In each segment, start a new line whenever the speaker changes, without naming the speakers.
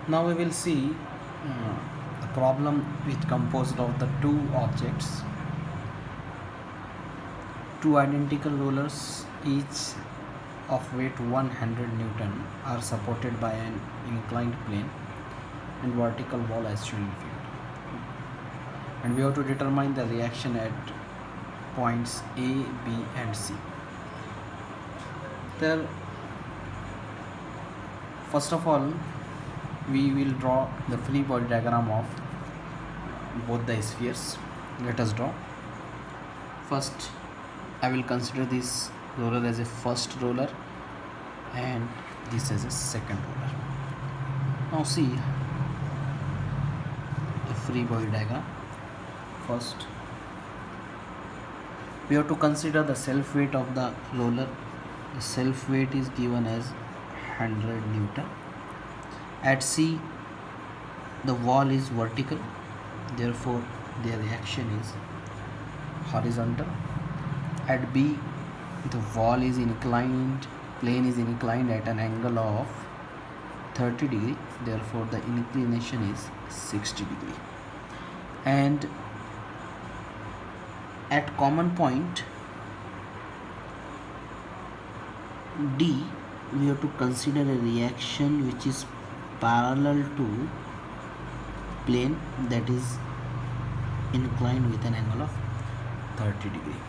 Now we will see the problem which composed of the two objects, two identical rollers, each of weight 100 Newton, are supported by an inclined plane and vertical wall as shown in figure. And we have to determine the reaction at points A, B, and C. There, first of all, we will draw the free body diagram of both the spheres. Let us draw. First, I will consider this roller as a first roller and this as a second roller. Now see the free body diagram. First, we have to consider the self weight of the roller. The self weight is given as 100 Newton. At C, the wall is vertical, therefore their reaction is horizontal. At B, the wall is inclined, plane is inclined at an angle of 30 degree, therefore the inclination is 60 degree. And at common point D, we have to consider a reaction which is parallel to plane, that is inclined with an angle of 30 degree.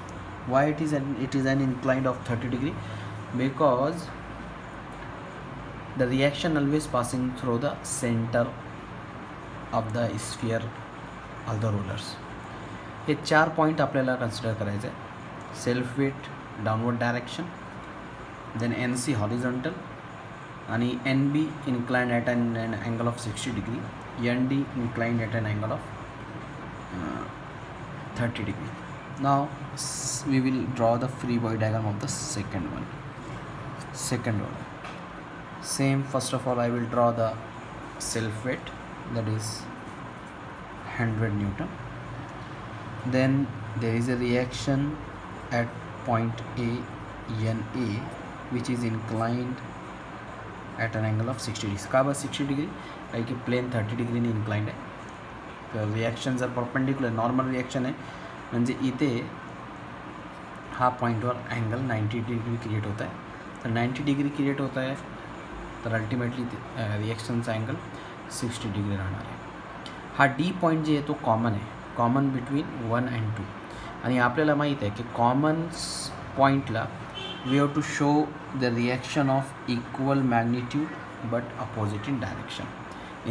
Why it is an inclined of 30 degree? Because the reaction always passing through the center of the sphere of the rollers. हे 4 point आपल्याला consider करायचे आहे. Self weight downward direction, then NC horizontal आणि NB inclined at an angle of 60 degree, ND inclined at an angle of 30 degree. Now we will draw the free body diagram of the second one. Second roller. Same, first of all I will draw the self weight, that is 100 Newton. Then there is a reaction at point A, NA, which is inclined at an angle of 60 degree. का बस 60 degree? कारण की plain 30 डिग्रीने inclined आहे. तर reaction जर perpendicular normal reaction आहे म्हणजे इथे हा पॉईंटवर अँगल 90 डिग्री क्रिएट होत आहे. तर 90 डिग्री क्रिएट होत आहे तर अल्टिमेटली रिॲक्शनचा अँगल 60 डिग्री राहणार आहे. हा डी पॉईंट जे आहे तो कॉमन आहे, कॉमन बिटवीन 1 and 2. आणि आपल्याला माहीत आहे की कॉमन पॉईंटला we have to show the reaction of equal magnitude but opposite in direction.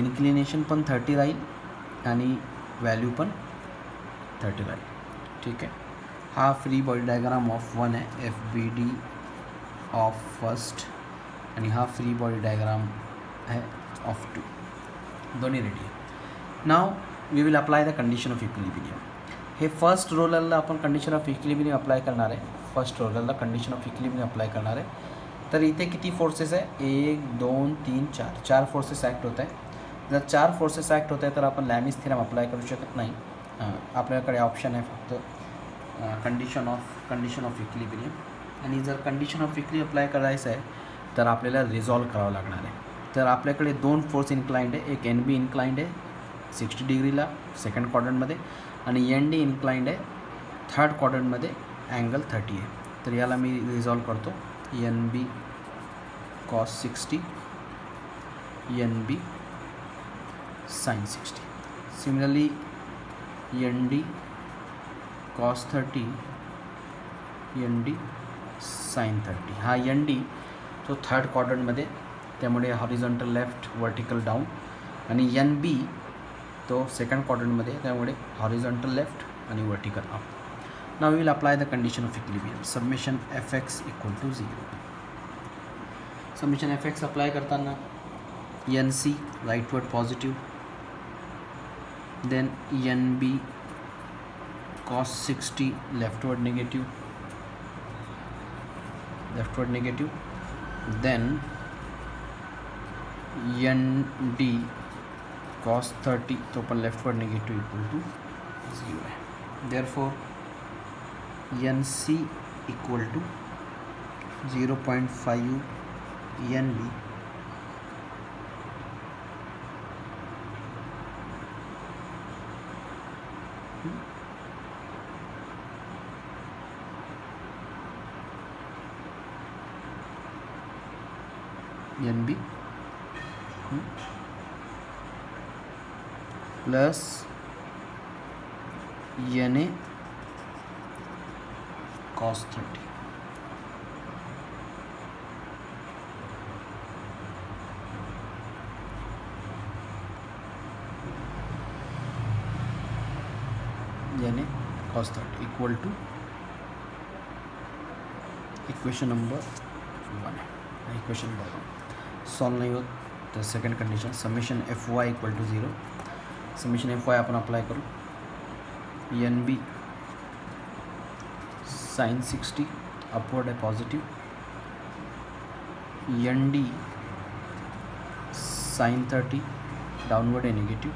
Inclination पण 30 राहील आणि व्हॅल्यू पण 30 राहील. ठीक आहे. हा फ्री बॉडी डायग्राम ऑफ 1 आहे, FBD ऑफ फर्स्ट, आणि हा फ्री बॉडी डायग्राम आहे ऑफ 2. दोन्ही रेडी आहे. Now we will apply the condition of equilibrium. हे फर्स्ट रोलरला आपण कंडिशन ऑफ इक्विलिब्रियम अप्लाय करणार आहे. फर्स्ट रोलरला कंडिशन ऑफ इक्विलिब्रियम अप्लाय करणार आहे. तर इथे किती फोर्सेस आहे? 1 2 3 4 4 फोर्सेस ॲक्ट होत आहे. जर 4 फोर्सेस ॲक्ट होत आहे तर आपण लॅमिस थेरम अप्लाय करू शकत नाही. आपल्याकडे ऑप्शन आहे फक्त कंडिशन ऑफ इक्विलिब्रियम. आणि जर कंडिशन ऑफ इक्विलिब्रियम अप्लाय करायचं आहे तर आपल्याला रिझॉल्व करावं लागणार आहे. तर आपल्याकडे 2 फोर्स इन्क्लाइंड आहे. एक NB इन्क्लाइंड आहे 60 डिग्रीला सेकंड क्वाड्रंटमध्ये, आणि ND इन्क्लाइंड आहे थर्ड क्वाड्रंटमध्ये अँगल 30 आहे. तर याला मी रिझॉल्व करतो. NB cos 60, NB sin 60. Similarly ND cos 30, ND sin 30. हा ND तो थर्ड क्वाड्रंटमध्ये, त्यामुळे हॉरिझॉन्टल लेफ्ट, वर्टिकल डाऊन, आणि NB तो सेकंड क्वाड्रंटमध्ये, त्यामुळे हॉरिझॉन्टल लेफ्ट आणि vertical up. Now we will apply the condition of equilibrium. Summation Fx equal to 0. Summation Fx apply करताना NC rightward positive, then NB cos 60 leftward negative, then ND cos 30 तो पण leftward negative equal to 0 आहे. Therefore NC equal to 0.5 NB N B plus N A cos 30. यानी cos 30 equal to equation number 1 है. Equation number 1 solve नाही होत तर second condition summation F Y equal to 0. Summation F Y आपण apply करू. N B sin 60 upward है positive. N D sin 30 downward है negative.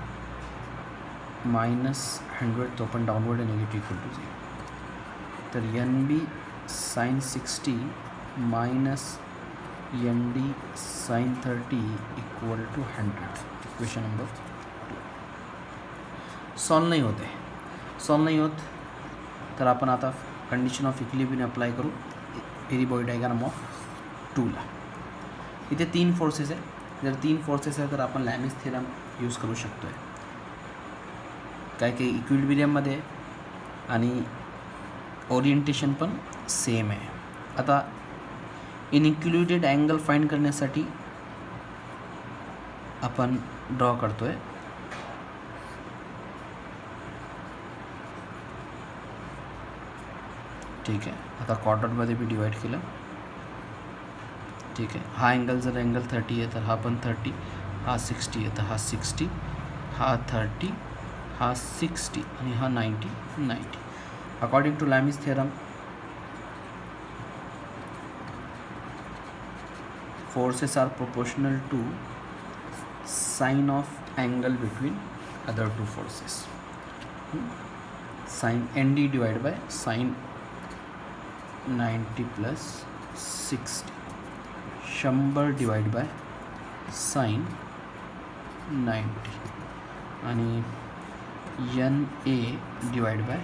-100 तो पण डाउनवर्ड है नेगेटिव इक्वल टू 0. तर N B sin 60 minus N D sin 30 equal to 100. Equation number 2 solve नाही होते. सॉल्व नाही होत तर आपण आता कंडिशन ऑफ इक्विलिब्रियम अप्लाय करू एरिबॉइड डायग्राम ऑफ 2ला. इथे 3 फोर्सेस आहे. जर 3 फोर्सेस आहे तर आपण लॅमिस थेरम यूज करू शकतो आहे. काय की इक्विलिब्रियममध्ये आणि ओरिएंटेशन पण सेम आहे. आता इनइक्विलिब्रेटेड अँगल फाइंड करण्यासाठी आपण ड्रॉ करतो आहे. ठीक आहे. आता क्वाड्रंटमध्ये बी डिवाइड केलं. ठीक आहे. हा अँगल जर अँगल 30 आहे तर हा पण 30, हा 60 आहे तर हा 60, हा 30, हा 60 आणि हा 90. According to Lami's theorem forces are proportional to sine of angle between other two forces. Sine ND divided by sine 90 plus 60. 100 divided by sine 90 आणि NA divided by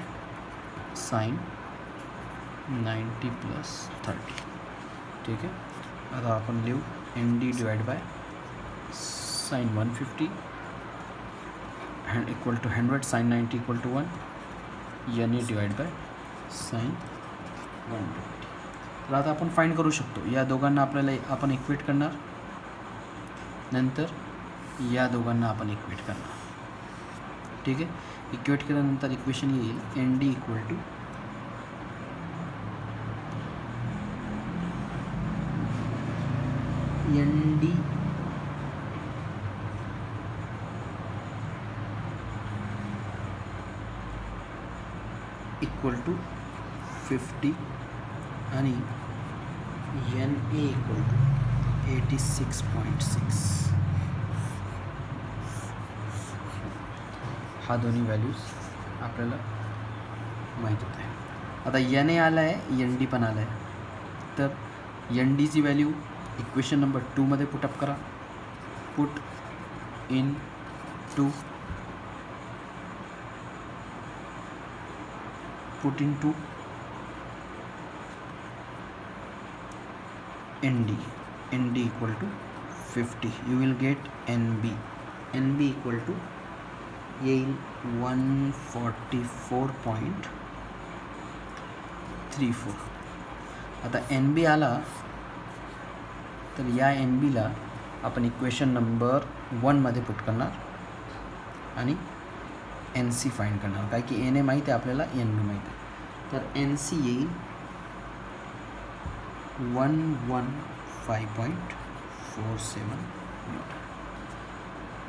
sine 90 plus 30. ठीक आहे. आता आपण लिहू N D divide by sine 150 equal to 100 sine 90 equal to 1 N A divide by sine 120. तर आता आपण find करू शकतो. या दोघांना आपल्याला आपण इक्वेट करणार. नंतर या दोघांना आपण इक्वेट करणार. ठीक आहे. इक्वेट केल्यानंतर इक्वेशन येईल N D equal to N D equal to 50 आणि एन ए इक्वल टू 86.6. हा दोन्ही व्हॅल्यूज आपल्याला माहीत होत आहे. आता एन ए आला आहे, एन डी पण आला आहे. तर एन डीची व्हॅल्यू इक्वेशन नंबर 2 मध्ये पुटअप करा. Put in 2 put in 2 N D equal to 50. You will get N B equal to येईल 144.34. आता एन बी आला तर या एन बीला आपण इक्वेशन नंबर 1 मध्ये पुट करणार आणि एन सी फाइंड करणार. काय की एन ए माहीत आहे आपल्याला, एन बी माहीत आहे. तर एन सी येईल 115.47 न्यूटन.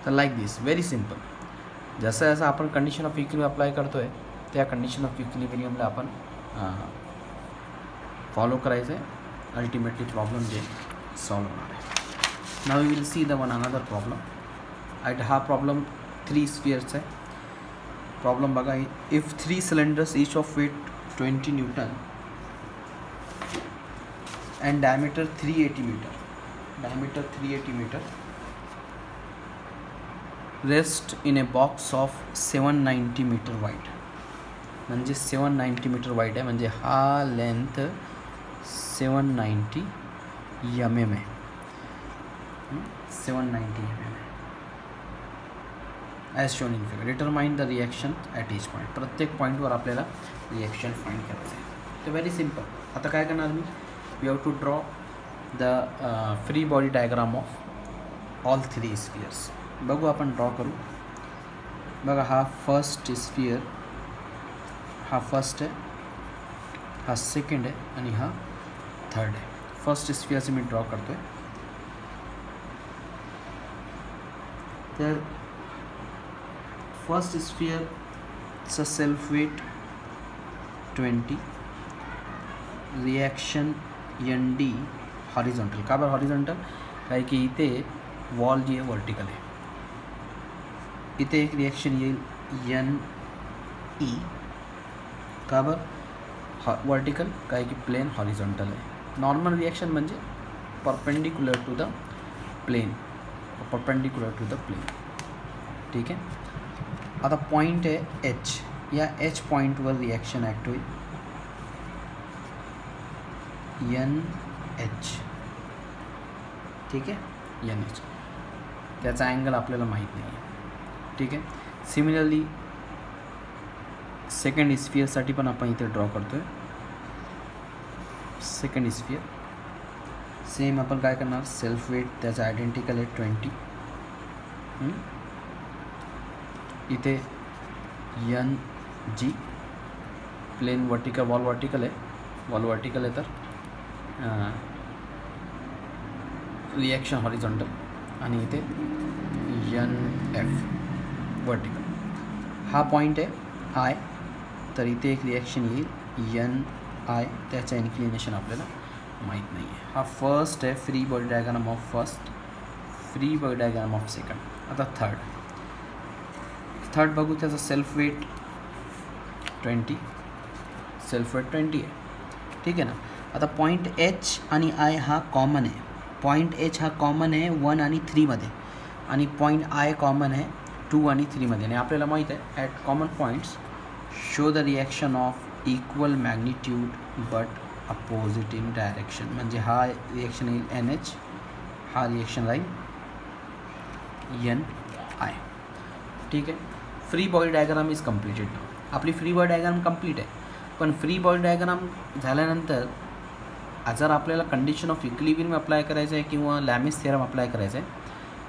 तर लाईक दिस व्हेरी सिम्पल. जसं जसं आपण कंडिशन ऑफ इक्विलिब्रियम अप्लाय करतो आहे त्या कंडिशन ऑफ इक्विलिब्रियमला आपण फॉलो करायचं आहे. अल्टिमेटली प्रॉब्लेम जे सॉल्व होणार आहे. Now we will see the one another problem. हा प्रॉब्लेम 3 स्फिअर्सचा आहे. प्रॉब्लेम बघा. If 3 cylinders each of weight 20 newton and diameter 380 meter rest in a box of 790 meter wide. म्हणजे 790 मीटर वाईड आहे. म्हणजे हा लेंथ 790 mm आहे. 790 mm as shown in figure. Determine the reaction at each point. प्रत्येक पॉईंटवर आपल्याला reaction find करायचं आहे. तर व्हेरी सिम्पल. आता काय करणार मी, we have to draw the free body diagram of all 3 spheres. बघू आपण ड्रॉ करू. बघा हा फर्स्ट स्फिअर, हा फर्स्ट आहे, हा सेकंड आहे आणि हा थर्ड आहे. फर्स्ट स्फिअरचं मी ड्रॉ करतो आहे. तर फर्स्ट स्फिअरचं self weight 20, reaction ND horizontal. का बरं हॉरिझॉन्टल? काय की इथे वॉल जी आहे वर्टिकल आहे. इथे एक रिॲक्शन येईल NE. का बरं वर्टिकल? काय की प्लेन हॉरिझॉन्टल आहे. नॉर्मल रिॲक्शन म्हणजे perpendicular to the plane, perpendicular to the plane. ठीक आहे. आता पॉईंट आहे H. या H पॉईंटवर रिॲक्शन ॲक्ट होईल NH. ठीक आहे, NH. त्याचा अँगल आपल्याला माहीत नाही आहे. ठीक आहे. सिमिलरली सेकंड स्फिअरसाठी पण आपण इथे ड्रॉ करतो आहे. सेकंड स्फिअर सेम आपण काय करणार, सेल्फ वेट त्याचा आयडेंटिकल आहे 20. इथे NG plane vertical, wall vertical आहे, वॉल वर्टिकल आहे. तर रिॲक्शन हॉरिझॉन्टल आणि इथे NF वर्टिकल. हा पॉईंट आहे I. तर इथे एक रिॲक्शन येईल NI. त्याचं इन्क्लिनेशन आपल्याला माहीत नाही आहे. हा फर्स्ट आहे free body diagram of first, free body diagram of second. आता थर्ड बघू. त्याचा सेल्फ वेट 20, सेल्फ वेट 20 आहे. ठीक आहे ना. आता पॉईंट H आणि I हा कॉमन आहे. पॉईंट H हा कॉमन आहे 1 आणि 3 मध्ये, आणि पॉईंट I कॉमन आहे 2 आणि 3 मध्ये. आणि आपल्याला माहीत आहे at common points show the reaction of equal magnitude but opposite in direction. म्हणजे हा रिॲक्शन येईल NH, हा रिॲक्शन राहील NI. ठीक आहे. Free body diagram is completed. आपली फ्री बॉडी डायग्राम कंप्लीट आहे. पण फ्री बॉडी डायग्राम झाल्यानंतर जर आपल्याला कंडिशन ऑफ इक्विलिब्रियम अप्लाय करायचं आहे किंवा लॅमिस थेरम अप्लाय करायचं आहे,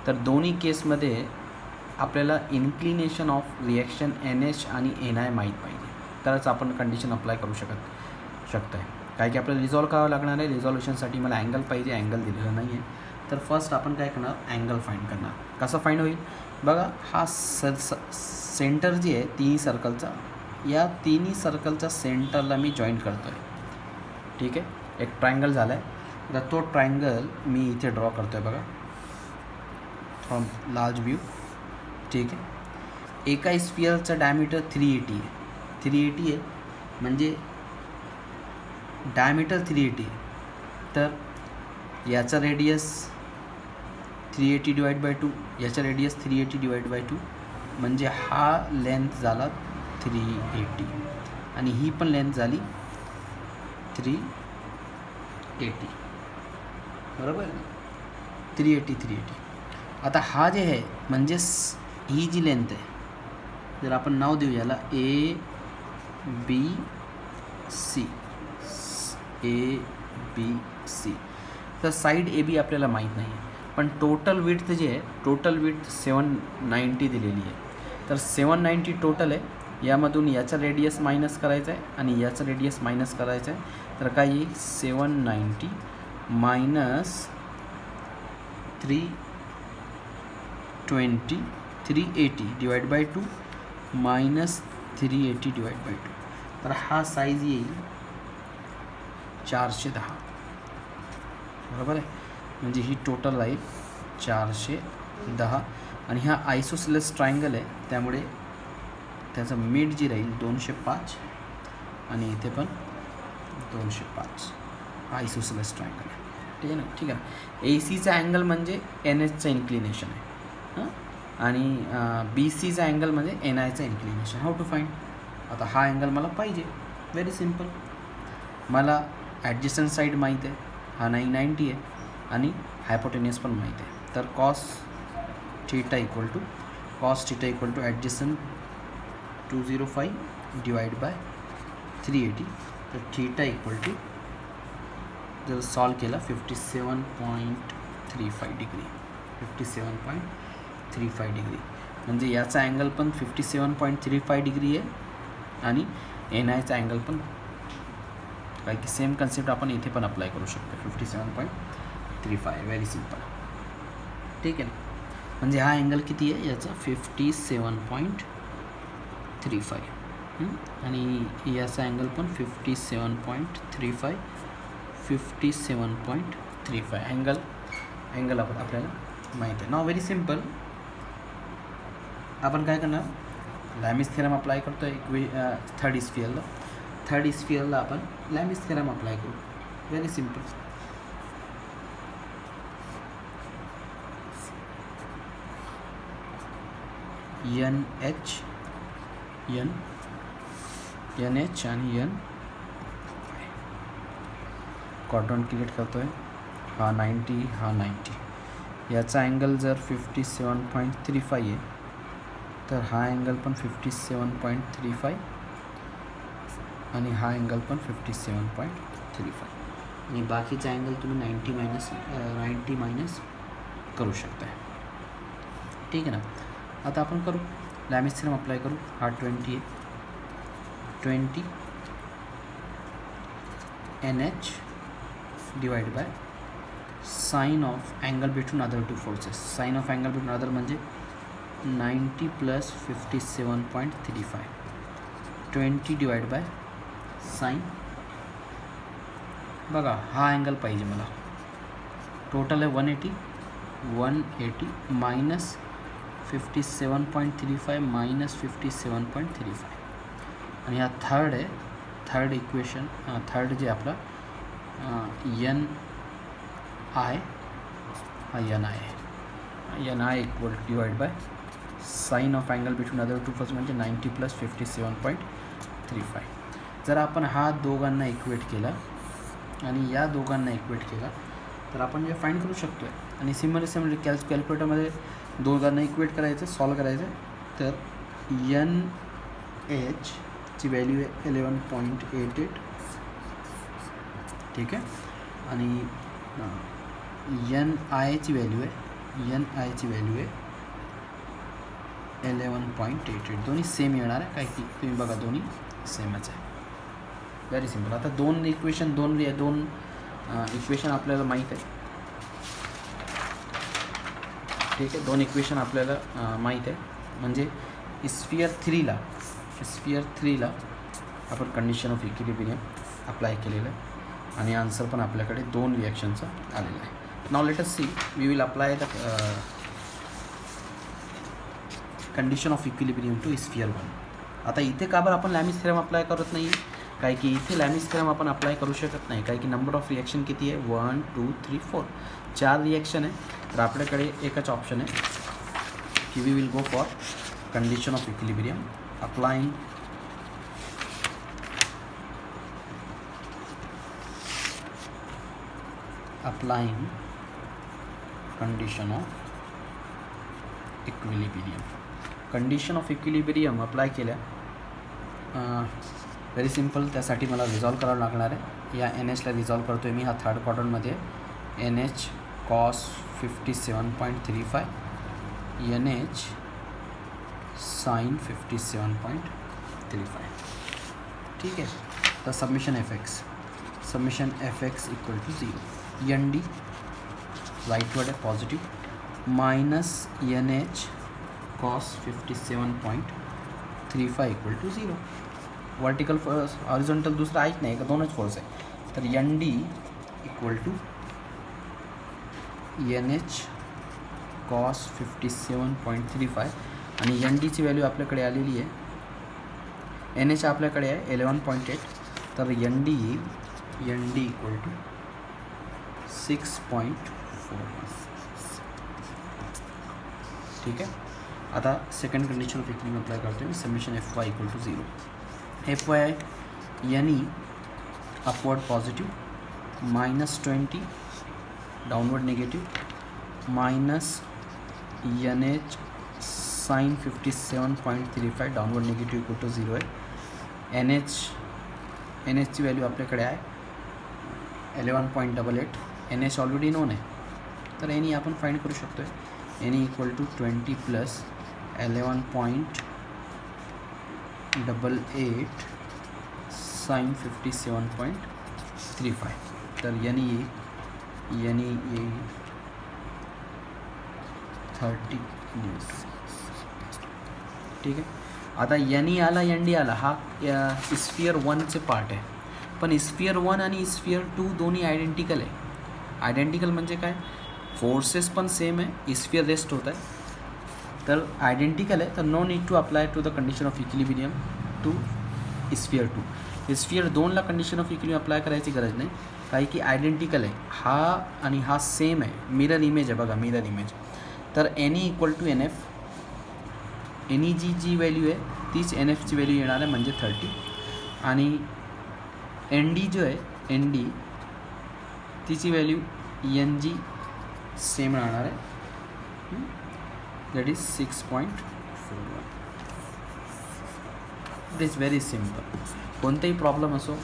तर दोन्ही केसमध्ये आपल्याला इन्क्लिनेशन ऑफ रिॲक्शन NH आणि NI माहीत पाहिजे, तरच आपण कंडिशन अप्लाय करू शकतो आहे. काय की आपल्याला रिझॉल्व करावं लागणार आहे. रिझॉल्युशनसाठी मला अँगल पाहिजे, अँगल दिलेला नाही आहे. तर फर्स्ट आपण काय करणार, अँगल फाइंड करणार. कसं फाइंड होईल बघा. हा सेंटर जी आहे तिन्ही सर्कलचा, या तिन्ही सर्कलच्या सेंटरला मी जॉईंट करतो आहे. ठीक आहे. एक ट्रायंगल झाला आहे. तर तो ट्रायंगल मी इथे ड्रॉ करतो आहे बघा, फ्रॉम लार्ज व्ह्यू. ठीक आहे. एका स्फिअरचं डायमीटर 380 आहे. 380 आहे म्हणजे डायमीटर 380 आहे. तर याचा रेडियस 380 डिवाइड बाय 2, याचा रेडियस 380 डिवाइड बाय 2, म्हणजे हा लेंथ झाला 380 आणि ही पण लेंथ झाली 380. बरोबर, 380. आता हा जे आहे म्हणजे ही जी लेंथ आहे, जर आपण नाव देऊ याला ABC, ABC. तर साईड AB आपल्याला माहीत नाही आहे, पण टोटल विड्थ जे आहे, टोटल विड्थ 790 दिलेली आहे. तर 790 टोटल आहे. यामधून याचा रेडियस मायनस करायचा आहे आणि याचा रेडियस मायनस करायचा आहे. तर काय येईल, 790 minus 320, 380 divide by 2 minus 380 divide by 2. तर हा साईज येईल 410. बरोबर आहे. म्हणजे ही टोटल राहील 410. आणि हा आयसोसेलेस ट्रायंगल आहे, त्यामुळे त्याचं मिड जी राहील 205 आणि इथे पण 205. हा आयसोसेलेस ट्रायंगल आहे. ठीक आहे ना. ठीक आहे. ACचा अँगल म्हणजे NHचं इन्क्लिनेशन आहे, आणि BCचा अँगल म्हणजे NIचं इन्क्लिनेशन. How to find. आता हा अँगल मला पाहिजे. Very simple. मला ॲडजस्टंट साईड माहीत आहे, हा 990 आहे आणि हायपोटेनियस पण माहीत आहे. तर तर cos theta equal to adjacent 205 divide by 380. तर थीटा इक्वल टू जर सॉल्व केला 57.35 डिग्री. 57.35 डिग्री म्हणजे याचा अँगल पण 57.35 डिग्री आहे आणि एन आयचा अँगल पण काय की सेम कन्सेप्ट आपण इथे पण अप्लाय करू शकतो. 57.35 व्हेरी सिम्पल. ठीक आहे ना. म्हणजे हा अँगल किती आहे याचा 57.35 आणि याचा अँगल पण 57.35 अँगल आपल्याला माहीत आहे. नाव व्हेरी सिम्पल. आपण काय करणार लॅमिस थेरम अप्लाय करतो आहे थर्ड इस्फिअरला आपण लॅमिस थेरम अप्लाय करू. Very simple. एन एच आणि एन क्वाड्रंट क्रिएट करतो आहे. हा 90 हा 90. याचा अँगल जर 57.35 आहे तर हा अँगल पण 57.35 आणि हा अँगल पण 57.35 आणि बाकीचा अँगल तुम्ही 90 मायनस करू शकता. ठीक आहे ना. आता आपण करू लॅमिस थेरम अप्लाय करू. हा 20 आहे. 20 NH divide by sine of angle between other two forces. Sine of angle between other म्हणजे 90 प्लस 57.35. 20 divide by sign. बघा हा अँगल पाहिजे मला. टोटल आहे 180 मायनस 57.35 मायनस 57.35 आणि हा थर्ड आहे. थर्ड इक्वेशन थर्ड जे आपला एन आय हा N I equal divide by sine of angle between other two force म्हणजे 90 प्लस 57.35. जर आपण हा दोघांना इक्वेट केला आणि या दोघांना इक्वेट केला तर आपण जे फाइंड करू शकतो आहे. आणि सिमिलरली कॅल्क्युलेटरमध्ये दोघांना इक्वेट करायचं सॉल्व करायचं. तर एन एच ची व्हॅल्यू आहे 11.88. ठीक आहे. आणि एन आयची व्हॅल्यू आहे 11.88. दोन्ही सेम येणार आहे काय की तुम्ही बघा दोन्ही सेमच आहे. Very simple. आता दोन इक्वेशन आपल्याला माहीत आहे. ठीक आहे. दोन इक्वेशन आपल्याला माहीत आहे म्हणजे स्फिअर थ्रीला आपण कंडिशन ऑफ इक्विलिब्रियम अप्लाय केलेलं आहे आणि आन्सर पण आपल्याकडे दोन रिॲक्शनचा आलेला आहे. Now let us see we will apply the condition of equilibrium to sphere 1. आता इथे का बरं आपण लॅमिस थेरम अप्लाय करत नाही काय की इथे लॅमिस थेरम आपण अप्लाय करू शकत नाही काय की नंबर ऑफ रिॲक्शन किती आहे 1 2 3 4 4 रिॲक्शन आहे. तर आपल्याकडे एकच ऑप्शन आहे की we will go for condition of equilibrium applying condition of equilibrium. Condition of equilibrium apply केल्या व्हेरी सिम्पल. त्यासाठी मला रिझॉल्व करावं लागणार आहे. या एन एचला रिझॉल्व करतो आहे मी. हा थर्ड क्वाड्रंटमध्ये N H cos 57.35 N H sine 57.35. ठीक आहे. तर summation F X equal to 0. N D rightward है positive minus N H cos 57.35 equal to 0. Vertical force horizontal दुसरा आहेच नाही का दोनच फोर्स आहे. तर N D equal to N H cos 57.35 आणि एन डीची व्हॅल्यू आपल्याकडे आलेली आहे. एन एच आपल्याकडे आहे 11.8. तर एन डी इक्वल टू 6.41. ठीक आहे. आता second condition of equilibrium apply करतो मी. Summation F Y equal to 0. F Y N E upward positive -20 downward negative minus N H sine 57.35 downward negative equal to 0 आहे. N एचची value आपल्याकडे आहे 11.88. N H already non आहे, तर N E आपण find करू शकतो आहे. N E equal to 20 plus 11.88 sine 57.35. तर एन ई येईल 30 न्यूज. ठीक आहे. आता एन ई आला एन डी आला, हा स्फिअर 1चे पार्ट आहे. पण स्फिअर 1 आणि स्फिअर 2 दोन्ही आयडेंटिकल आहे. आयडेंटिकल म्हणजे काय, फोर्सेस पण सेम आहे, स्फिअर रेस्ट होत आहे, तर आयडेंटिकल आहे. तर no need to apply to the condition of equilibrium to sphere 2. Sphere 2ला कंडिशन ऑफ इक्विलिब्रियम अप्लाय करायची गरज नाही, काही की आयडेंटिकल आहे. हा आणि हा सेम आहे, मिरर इमेज आहे बघा, मिरर इमेज. तर N E equal to N F, N E G value आहे तीच एन एफची व्हॅल्यू येणार आहे, म्हणजे 30. आणि एन डी जो आहे, एन डी तिची व्हॅल्यू एन जी सेम राहणार आहे, that is 6.41. It is very simple. कोणताही प्रॉब्लेम असो,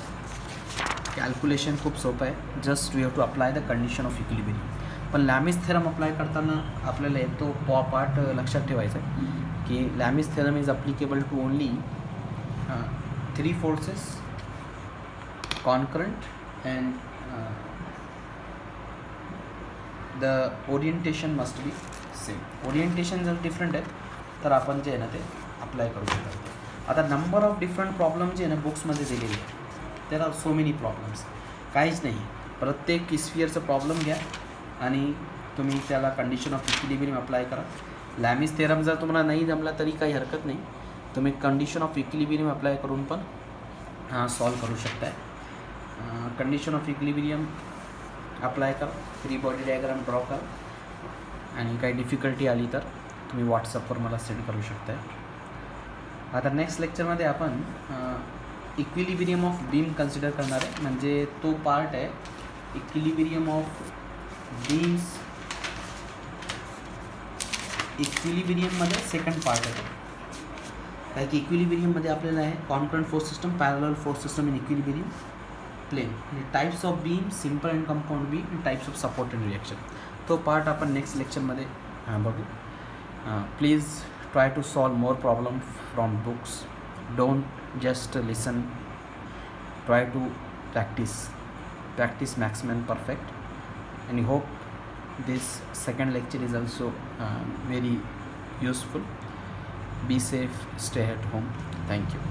कॅल्क्युलेशन खूप सोपं आहे. Just we have to apply the condition of equilibrium. पण लॅमिस थेरम अप्लाय करताना आपल्याला तो पार्ट लक्षात ठेवायचा आहे की Lami's theorem is applicable to only 3 forces, concurrent and the orientation must be same. Orientation जर डिफरंट आहे तर आपण जे आहे ना ते अप्लाय करू शकतो. आता नंबर ऑफ डिफरंट प्रॉब्लेम जे आहे ना बुक्समध्ये दिलेले आहे, there are so many problems. काहीच नाही, प्रत्येक स्फिअरचं प्रॉब्लेम घ्या आणि तुम्ही त्याला कंडिशन ऑफ इक्विलिब्रियम अप्लाय करा. लॅमिस थेरम जर तुम्हाला नाही जमला तरी काही हरकत नाही, तुम्ही कंडिशन ऑफ इक्विलिब्रियम अप्लाय करून पण सॉल्व करू शकताय. कंडिशन ऑफ इक्विलिब्रियम अप्लाय करा, फ्री बॉडी डायग्राम ड्रॉ करा, आणि काही डिफिकल्टी आली तर तुम्ही व्हॉट्सअपवर मला सेंड करू शकताय. आता नेक्स्ट लेक्चरमध्ये आपण इक्विलिब्रियम ऑफ बीम कन्सिडर करणार आहे, म्हणजे तो पार्ट आहे इक्विलिब्रियम ऑफ बीम्स. इक्विलिब्रियममध्ये सेकंड पार्ट आहे, काय की इक्विलिब्रियममध्ये आपल्याला आहे concurrent force system, parallel force system in equilibrium plane, types of beam, simple and compound beam, and types of support and reaction. तो पार्ट आपण नेक्स्ट लेक्चरमध्ये बघू. Please try to solve more problems from books. Don't just listen. Try to practice maximum perfect, and I hope this second lecture is also very useful. Be safe, stay at home. Thank you.